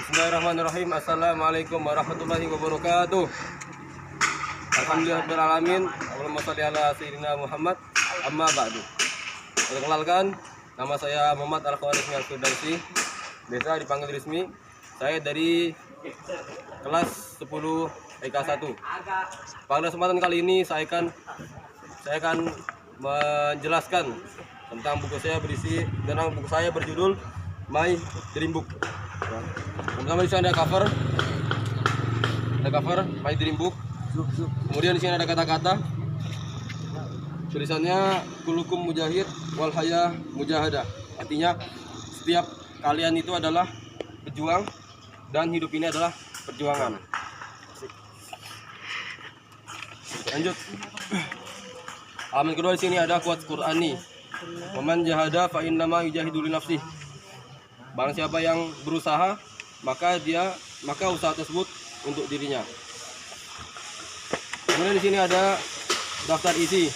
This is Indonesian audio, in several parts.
Bismillahirrahmanirrahim. Assalamualaikum warahmatullahi wabarakatuh. Alhamdulillahirabbil alamin. Allahumma shalli ala sayyidina Muhammad. Amma ba'du. Perkenalkan, nama saya Muhammad Al-Khawarizmi Al-Firdausi. Biasa dipanggil Rizmi. Saya dari kelas 10 TK 1. Pada kesempatan kali ini saya akan menjelaskan tentang buku saya buku saya berjudul My Dream Book. Pertama di sini ada cover My Dream Book. Kemudian di sini ada kata-kata. Tulisannya kulukum mujahid wal haya mujahadah. Artinya setiap kalian itu adalah pejuang dan hidup ini adalah perjuangan. Lanjut. Halaman kedua di sini ada quotes Qur'ani. Waman jahada fa innama yujahidu li nafsih. Barang siapa yang berusaha, maka usaha tersebut untuk dirinya. Kemudian di sini ada daftar isi.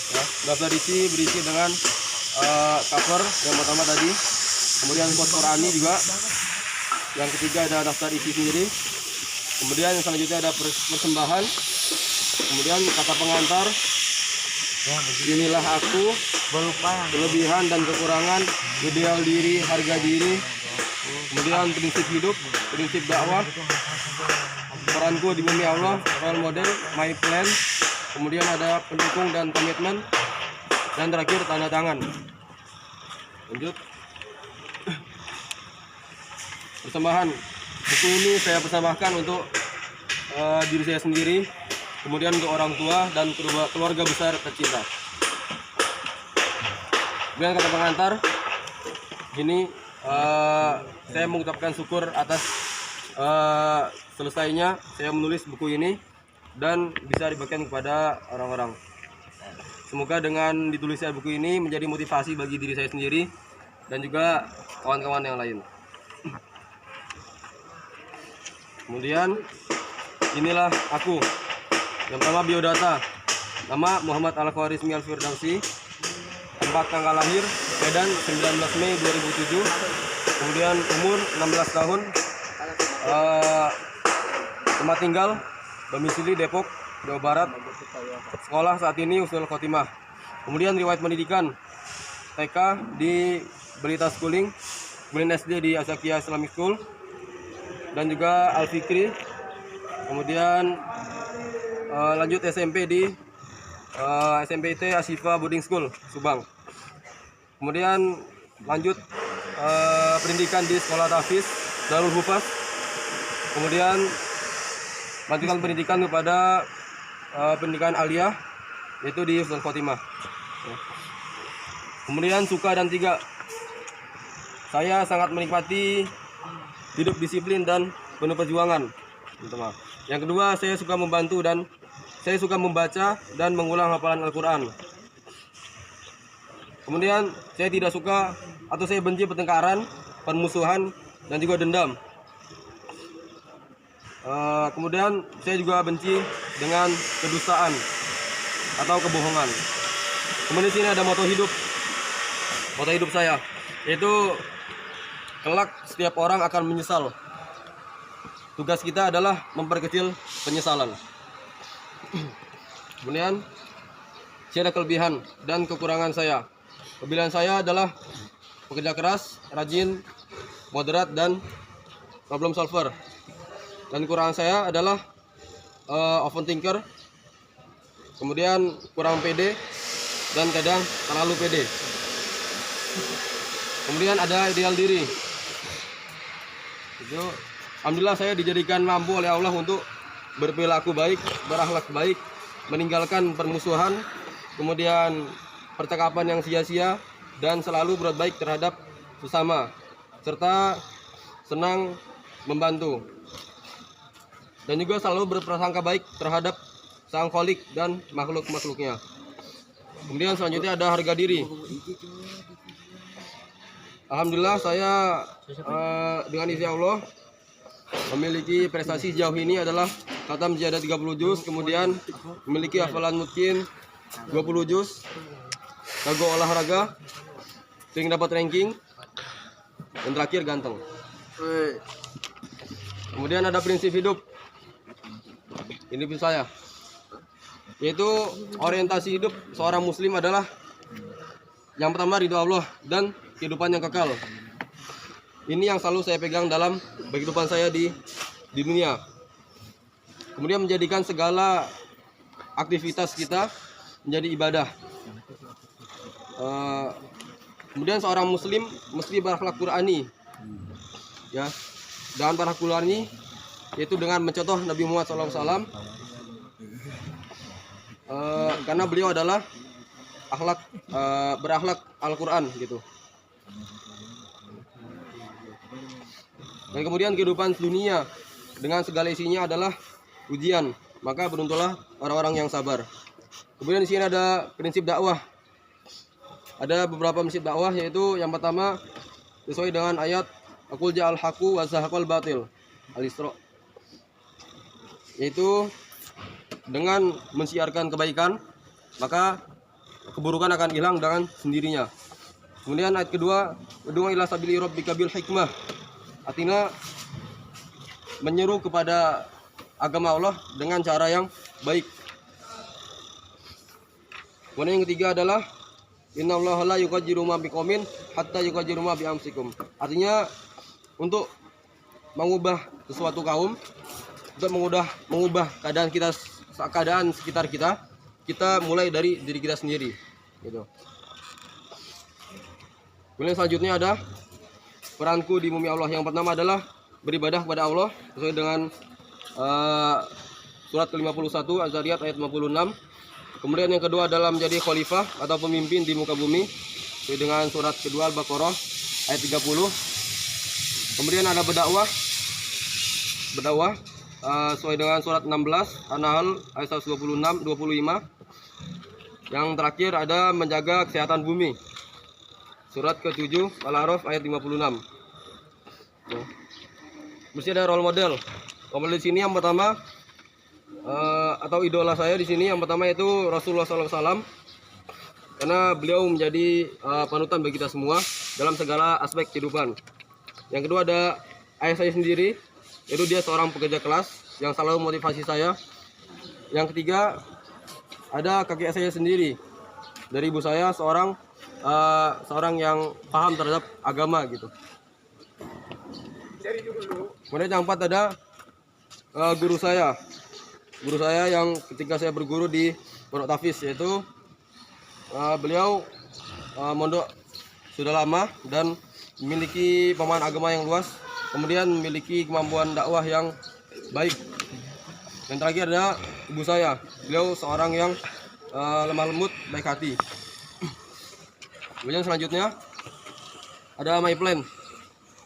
Ya, daftar isi berisi dengan cover yang pertama tadi. Kemudian quotes Qur'ani juga. Yang ketiga ada daftar isi sendiri. Kemudian yang selanjutnya ada persembahan. Kemudian kata pengantar. Inilah aku, kelebihan dan kekurangan, ideal diri, harga diri. Kemudian prinsip hidup, prinsip dakwah, peranku di bumi Allah, role model, my plan. Kemudian ada pendukung dan komitmen. Dan terakhir tanda tangan. Lanjut. Persembahan. Buku ini saya persembahkan untuk diri saya sendiri, kemudian untuk orang tua dan keluarga besar tercinta. Kemudian kata pengantar, ini saya mengucapkan syukur atas selesainya saya menulis buku ini dan bisa dibagikan kepada orang-orang. Semoga dengan ditulisnya buku ini menjadi motivasi bagi diri saya sendiri dan juga kawan-kawan yang lain. Kemudian inilah aku. Yang pertama biodata. Nama Muhammad Al-Khawarizmi Al-Firdausi. Tempat tanggal lahir Medan 19 Mei 2007. Kemudian umur 16 tahun. Tempat tinggal domisili Depok, Jawa Barat. Sekolah saat ini Husnul Khotimah. Kemudian riwayat pendidikan TK di Berita Schooling, kemudian SD di Asyakia Islamic School dan juga Al Fikri. Kemudian lanjut SMP di SMPT Ashifa Boarding School, Subang. Kemudian lanjut pendidikan di Sekolah Tahfiz Darul Hufaz. Kemudian lanjutkan pendidikan kepada pendidikan aliyah, yaitu di Husnul Khotimah. Kemudian suka dan tiga. Saya sangat menikmati hidup disiplin dan penuh perjuangan. Yang kedua, saya suka membantu dan saya suka membaca dan mengulang hafalan Al-Quran. Kemudian saya tidak suka atau saya benci pertengkaran, permusuhan, dan juga dendam. Kemudian saya juga benci dengan kedustaan atau kebohongan. Kemudian di sini ada moto hidup. Moto hidup saya yaitu kelak setiap orang akan menyesal. Tugas kita adalah memperkecil penyesalan. Kemudian saya ada kelebihan dan kekurangan saya. Kelebihan saya adalah pekerja keras, rajin, moderat, dan problem solver. Dan kekurangan saya adalah overthinker, kemudian kurang pede, dan kadang terlalu pede. Kemudian ada ideal diri. Itu alhamdulillah saya dijadikan mampu oleh Allah untuk berperilaku baik, berakhlak baik, meninggalkan permusuhan, kemudian percakapan yang sia-sia, dan selalu berbuat baik terhadap sesama, serta senang membantu. Dan juga selalu berprasangka baik terhadap Sang Khalik dan makhluk-makhluknya. Kemudian selanjutnya ada harga diri. Alhamdulillah saya dengan izin Allah memiliki prestasi sejauh ini adalah khatam ziyadah 30 juz, kemudian memiliki hafalan mungkin 20 juz, jago olahraga, sering dapat ranking, dan terakhir ganteng. Kemudian ada prinsip hidup. Ini saya, yaitu orientasi hidup seorang muslim adalah yang pertama ridho Allah dan kehidupan yang kekal. Ini yang selalu saya pegang dalam kehidupan saya di dunia. Kemudian menjadikan segala aktivitas kita menjadi ibadah. Kemudian seorang muslim mesti berakhlak Qur'ani, ya, dengan berakhlak Qur'ani yaitu dengan mencontoh Nabi Muhammad SAW, karena beliau adalah berakhlak Al-Quran gitu. Dan kemudian kehidupan dunia dengan segala isinya adalah ujian, maka beruntunglah orang-orang yang sabar. Kemudian di sini ada prinsip dakwah. Ada beberapa prinsip dakwah, yaitu yang pertama sesuai dengan ayat Aqul ja'al haqu wa zahaqal batil, Al-Isra, yaitu dengan mensiarkan kebaikan maka keburukan akan hilang dengan sendirinya. Kemudian ayat kedua, ud'u ila sabili rabbika bil hikmah, artinya menyeru kepada agama Allah dengan cara yang baik. Kemudian yang ketiga adalah innallaha la yughayyiru ma biqaumin hatta yughayyiru ma bi anfusikum, artinya untuk mengubah sesuatu kaum, untuk mengubah keadaan sekitar kita mulai dari diri kita sendiri gitu. Kemudian selanjutnya ada peranku di bumi Allah. Yang pertama adalah beribadah kepada Allah sesuai dengan surat ke-51 Az-Zariyat ayat 56. Kemudian yang kedua adalah menjadi khalifah atau pemimpin di muka bumi sesuai dengan surat kedua Al-Baqarah ayat 30. Kemudian ada berdakwah sesuai dengan surat 16 An-Nahl ayat 126 25. Yang terakhir ada menjaga kesehatan bumi, surat ke-7 Al-A'raf ayat 56. Mesti ada role model. Role model di sini yang pertama atau idola saya di sini yang pertama itu Rasulullah SAW, karena beliau menjadi panutan bagi kita semua dalam segala aspek kehidupan. Yang kedua ada ayah saya sendiri, yaitu dia seorang pekerja keras yang selalu motivasi saya. Yang ketiga ada kakek saya sendiri dari ibu saya, seorang yang paham terhadap agama gitu. Kemudian yang keempat ada guru saya yang ketika saya berguru di Pondok Tafiz, yaitu beliau mondok sudah lama dan memiliki pemahaman agama yang luas, kemudian memiliki kemampuan dakwah yang baik. Yang terakhir ada ibu saya, beliau seorang yang lemah lembut, baik hati. Kemudian selanjutnya ada my plan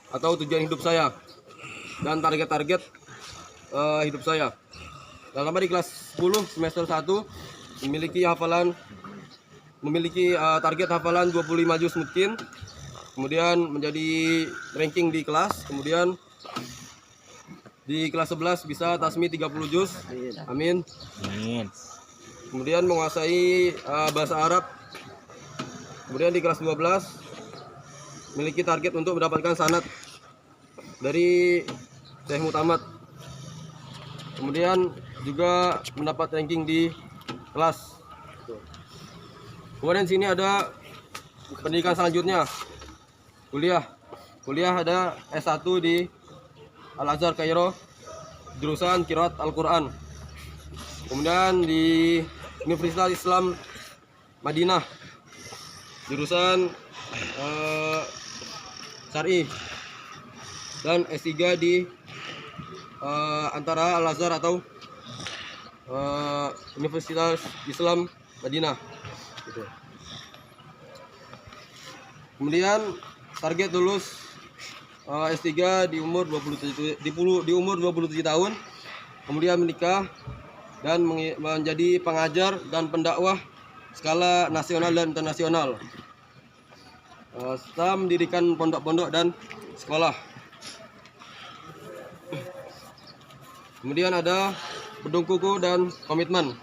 atau tujuan hidup saya dan target-target hidup saya. Dan sampai di kelas 10 semester 1 memiliki target hafalan 25 juz mungkin. Kemudian menjadi ranking di kelas. Kemudian di kelas 11 bisa tasmi 30 juz. Amin. Amin. Kemudian menguasai bahasa Arab. Kemudian di kelas 12 memiliki target untuk mendapatkan sanad dari Syekh Mutamad. Kemudian juga mendapat ranking di kelas. Kemudian sini ada pendidikan selanjutnya, kuliah ada S1 di Al-Azhar Kairo, jurusan Qiraat Al-Quran. Kemudian di Universitas Islam Madinah, jurusan Syar'i, dan S3 di antara Al-Azhar atau Universitas Islam Madinah gitu. Kemudian target lulus S3 di umur 27 tahun, kemudian menikah dan menjadi pengajar dan pendakwah skala nasional dan internasional, serta mendirikan pondok-pondok dan sekolah. Kemudian ada pendukungku dan komitmen.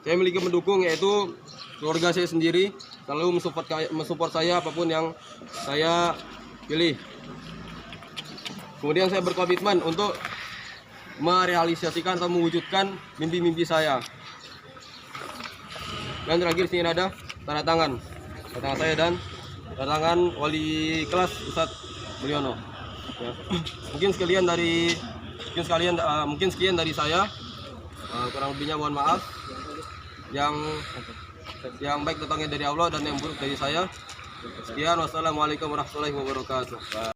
Saya memiliki pendukung, yaitu keluarga saya sendiri, selalu mensupport saya apapun yang saya pilih. Kemudian saya berkomitmen untuk merealisasikan atau mewujudkan mimpi-mimpi saya. Dan terakhir sini ada tanda tangan saya dan tanda tangan wali kelas Ustadz Mulyono. Ya. Mungkin sekian dari saya. Kurang lebihnya mohon maaf. Yang baik datangnya dari Allah dan yang buruk dari saya. Sekian, wassalamualaikum warahmatullahi wabarakatuh.